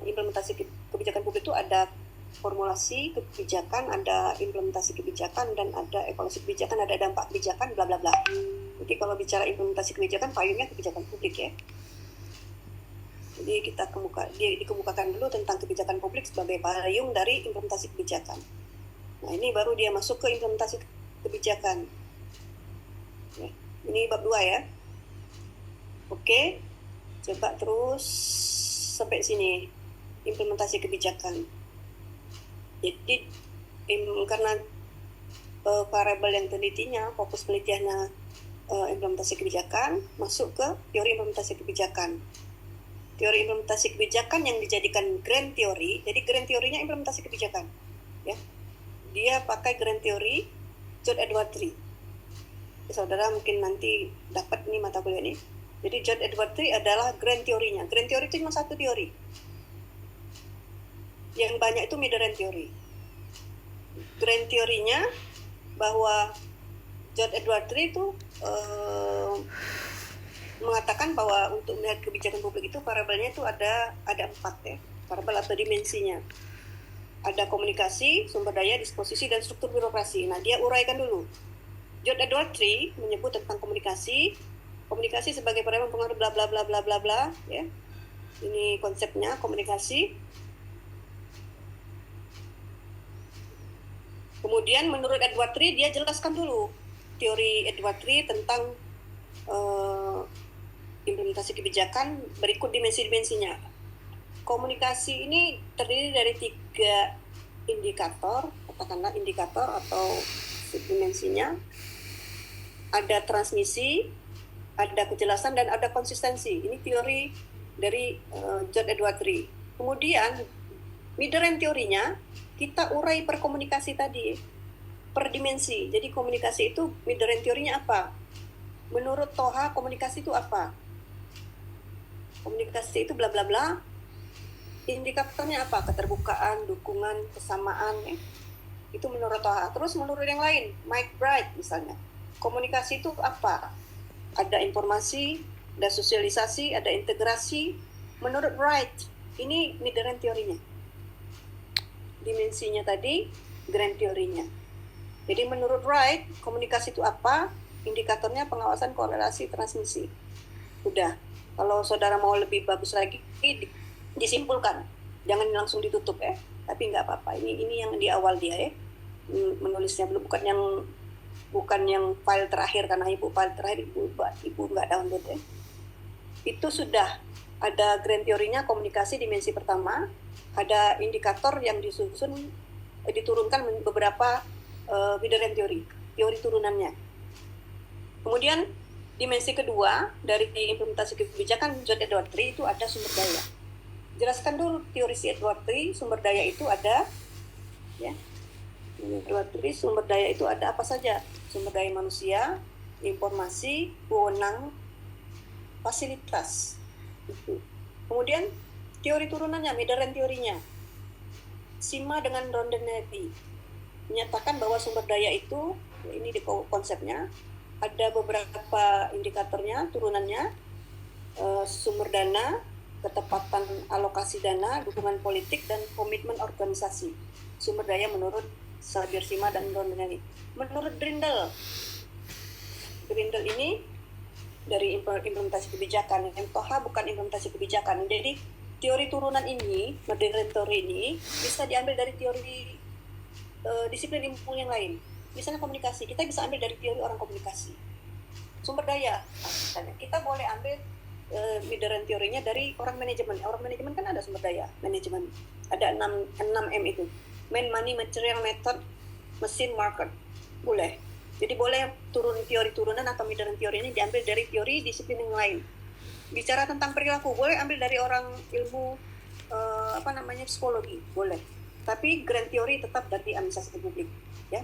implementasi kebijakan publik itu ada formulasi kebijakan, ada implementasi kebijakan, dan ada evaluasi kebijakan, ada dampak kebijakan, bla bla bla. Jadi kalau bicara implementasi kebijakan, payungnya kebijakan publik ya. Jadi dikemukakan dulu tentang kebijakan publik sebagai payung dari implementasi kebijakan. Nah, ini baru dia masuk ke implementasi kebijakan. Ya, ini bab 2 ya. Oke, coba terus sampai sini. Implementasi kebijakan. Jadi, karena variabel yang telitinya, fokus penelitiannya implementasi kebijakan, masuk ke teori implementasi kebijakan. Teori implementasi kebijakan yang dijadikan grand theory, jadi grand theory-nya implementasi kebijakan. Ya. Dia pakai grand theory John Edward Tree. Saudara mungkin nanti dapat nih mata kuliah ini. Jadi John Edward Tree adalah grand theory-nya. Grand theory itu cuma satu teori. Yang banyak itu mid-range theory. Grand theory-nya bahwa John Edward Tree itu mengatakan bahwa untuk melihat kebijakan publik itu variabelnya itu ada 4 ya, variabel atau dimensinya. Ada komunikasi, sumber daya, disposisi, dan struktur birokrasi. Nah, dia uraikan dulu. John Edward Tree menyebut tentang komunikasi sebagai variabel pengaruh bla bla bla bla bla bla ya. Ini konsepnya komunikasi. Kemudian menurut Edward Tree dia jelaskan dulu teori Edward Tree tentang implementasi kebijakan berikut dimensi-dimensinya. Komunikasi ini terdiri dari 3 indikator, katakanlah indikator atau subdimensinya. Ada transmisi, ada kejelasan, dan ada konsistensi. Ini teori dari John Edward Tree. Kemudian mid-range teorinya kita urai per komunikasi tadi, per dimensi. Jadi komunikasi itu mid-range teorinya apa? Menurut Toha komunikasi itu apa? Komunikasi itu bla bla bla. Indikatornya apa? Keterbukaan, dukungan, kesamaan ya. Itu menurut Toha. Terus menurut yang lain, Mike Bright misalnya. Komunikasi itu apa? Ada informasi, ada sosialisasi, ada integrasi. Menurut Bright, ini mid-range teorinya. Dimensinya tadi, grand teorinya. Jadi menurut Wright, komunikasi itu apa? Indikatornya pengawasan korelasi transmisi. Udah. Kalau saudara mau lebih bagus lagi, disimpulkan. Jangan langsung ditutup ya. Tapi nggak apa-apa. Ini yang di awal dia ya. Menulisnya belum, bukan yang file terakhir, karena file terakhir ibu nggak download ya. Itu sudah ada grand teorinya komunikasi dimensi pertama. Ada indikator yang diturunkan beberapa mid-range teori turunannya. Kemudian dimensi kedua dari implementasi kebijakan John Edward Tree itu ada sumber daya. Jelaskan dulu teori si Edward Tree. Sumber daya itu ada ya. Edward Tree sumber daya itu ada apa saja? Sumber daya manusia, informasi, wewenang, fasilitas. Itu. Kemudian teori turunannya, mid-range teorinya. Sima dengan Rondenelli menyatakan bahwa sumber daya itu, ini di konsepnya, ada beberapa indikatornya, turunannya, sumber dana, ketepatan alokasi dana, dukungan politik, dan komitmen organisasi. Sumber daya menurut Xavier Sima dan Rondenelli. Menurut Drindel ini dari implementasi kebijakan, Toha bukan implementasi kebijakan. Jadi teori turunan ini, modern teori ini, bisa diambil dari teori disiplin ilmu yang lain. Misalnya komunikasi, kita bisa ambil dari teori orang komunikasi. Sumber daya, misalnya kita boleh ambil modern teorinya dari orang manajemen. Orang manajemen kan ada sumber daya manajemen. Ada 6M itu. Man, money, material, method, mesin, market. Boleh. Jadi boleh teori turunan atau modern teori ini diambil dari teori disiplin yang lain. Bicara tentang perilaku, boleh ambil dari orang ilmu psikologi, boleh. Tapi grand teori tetap dari administrasi publik, ya.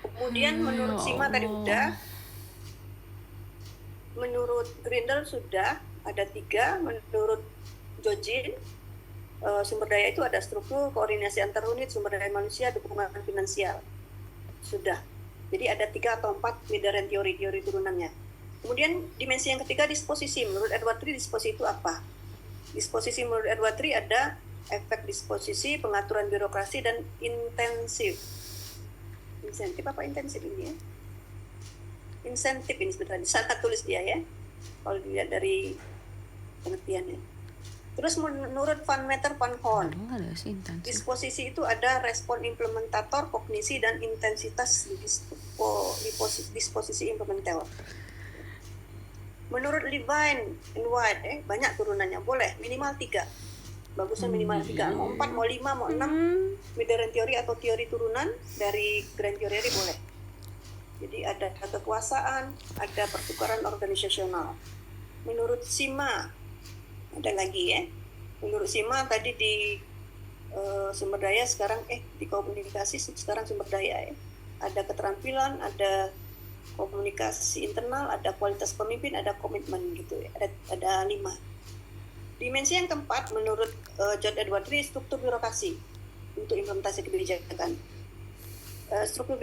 Kemudian menurut Sima tadi udah, menurut Grindel sudah ada 3, menurut Jojin sumber daya itu ada struktur, koordinasi antar unit, sumber daya manusia, dukungan finansial. Sudah. Jadi ada 3 atau 4 modern teori turunannya. Kemudian dimensi yang ketiga disposisi. Menurut Edward Tree disposisi itu apa? Disposisi menurut Edward III ada efek disposisi, pengaturan birokrasi, dan intensif. Insentif apa intensif ini ya? Insentif ini sebenarnya, sana tulis dia ya, kalau dilihat dari pengertiannya. Terus menurut Van Meter Van Horn, disposisi itu ada respon implementator, kognisi, dan intensitas disposisi implementator. Menurut Levine and White, banyak turunannya, boleh minimal 3. Bagusnya minimal 3, mau 4, mau 5, mau 6. Mid-range teori atau teori turunan dari grand teori boleh. Jadi ada kekuasaan, ada pertukaran organisasional. Menurut Sima, ada lagi ya. Menurut Sima tadi di sumber daya, sekarang di komunikasi, sekarang sumber daya ya. Ada keterampilan, ada komunikasi internal, ada kualitas pemimpin, ada komitmen gitu ya. Ada 5. Dimensi yang keempat menurut John Edward III, struktur birokrasi untuk implementasi kebijakan. Struktur